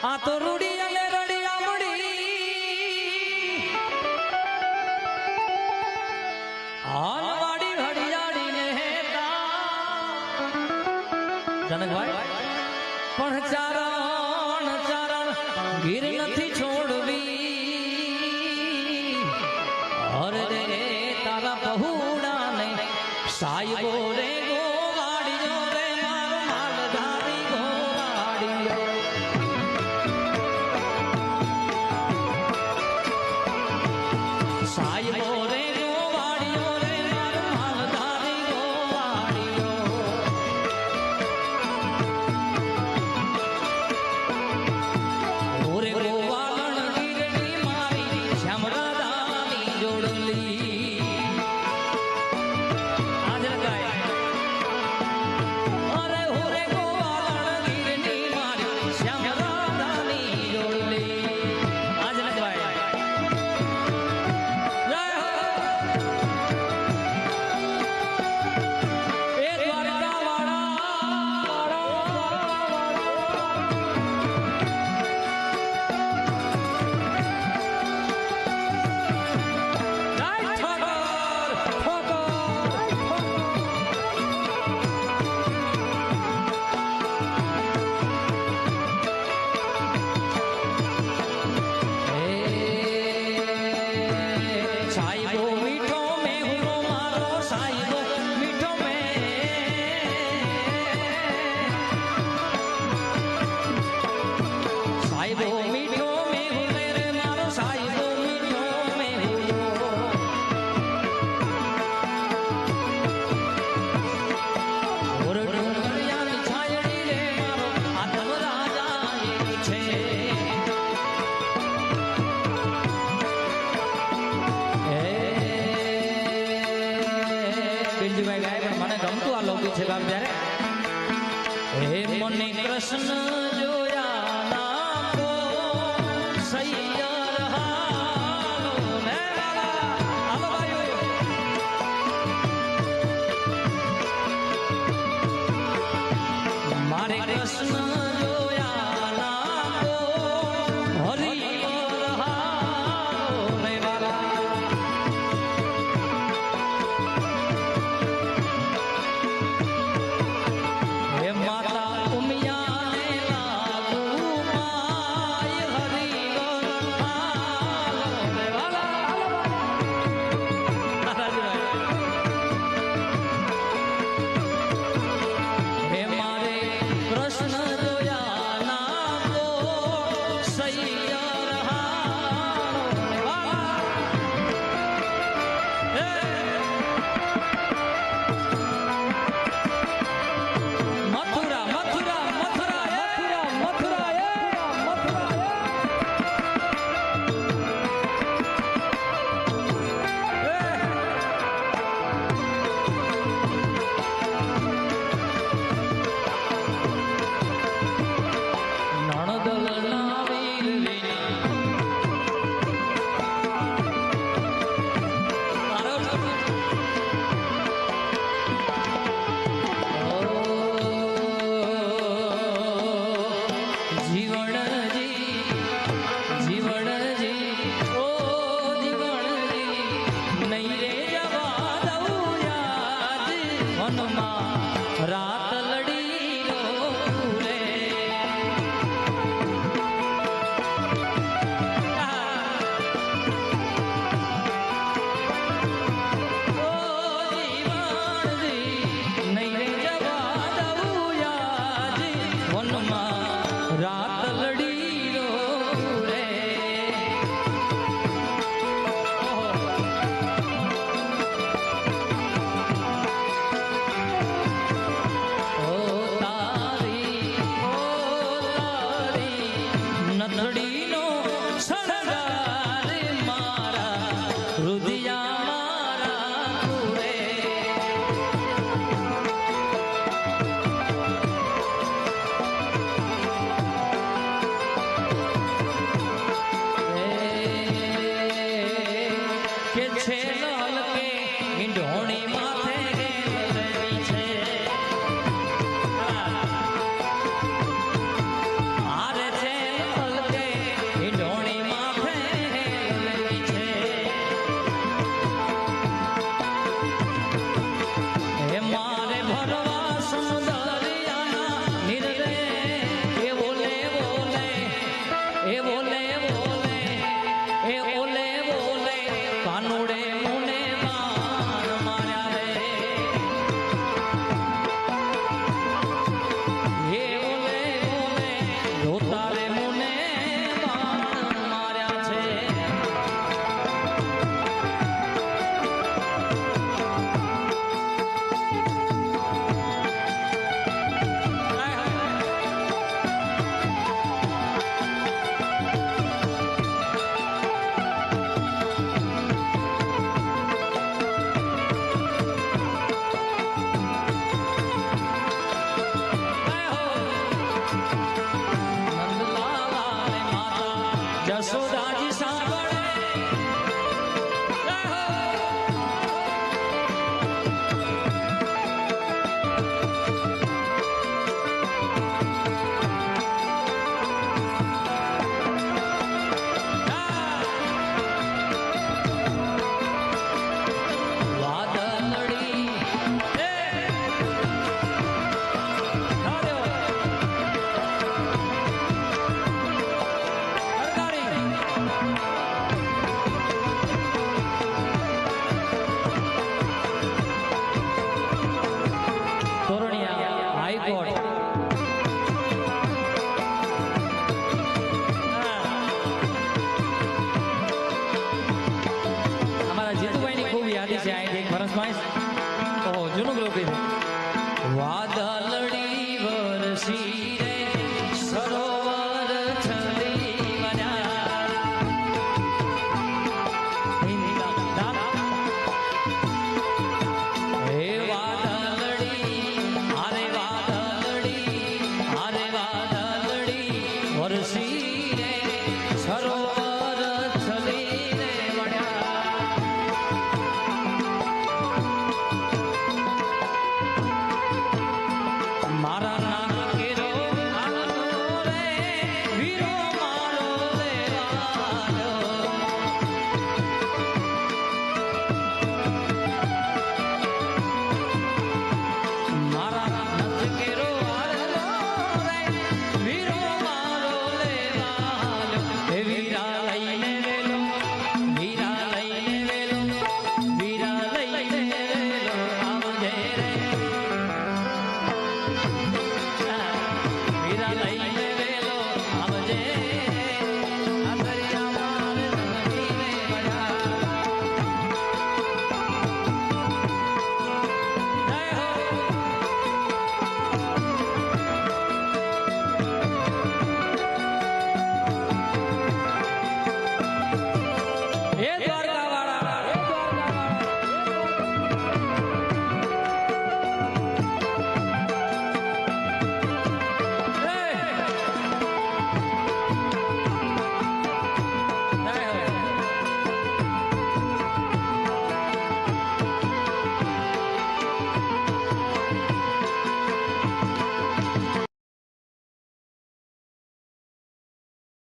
આ તો રૂડી અને રડિયા મડી હાલવાડી હડિયાળી ને હેતા જનકભાઈ પણ ચારણ ચારણ ગીર નથી છોડવી હરે રે તારા પહુડા ને સાયબો રે ગોવાડીઓ રે મારો માલધારી ગોવાડીઓ સાયબો રે ગોવાડીઓ રે મારો માલધારી ગોવાડીઓ ઓરે ગોવાલણ ગીરની મારી શ્યામરાધાની જોડલી આજ લગાય અરે ઓરે ગોવાલણ ગીરની મારી શ્યામરાધાની જોડલી આજ લગાય એ દ્વારકા સાયબો મીઠો મેહુલો મારો સાયબો મીઠો મે સાયબો મીઠો મેહુલે રે મારો સાયબો મીઠો મેહુલો ઓર ડુંગરિયાની છાયડી રે મારો આત્મ રાજા એક છે બિરજુભાઈ ગાય પણ મને ગમતું આ લોકો છે બાપ જ્યારે હે મને કૃષ્ણ જોયા નામો સૈયર હાલો ને લાલા હાલો ભાઈઓ મારે કૃષ્ણ જોયા નામો હરિહર હાલો ને લાલા હે માતા ઉમિયા ને યશોદાજી સાંભળે વાદળડી વરસી રે સરોવર છલી હે વાદળડી અરે વાદળડી વરસી રે સરોવર છલી રે મારા નાના કેરો રે વીરો મારો દેવાલો મારા નાના કેરો રે વીરો મારો દેવાલો હે વીરા લઈને વેલો વીરા લઈને વેલો આવજે રે વીરા લઈને વેલો આવજે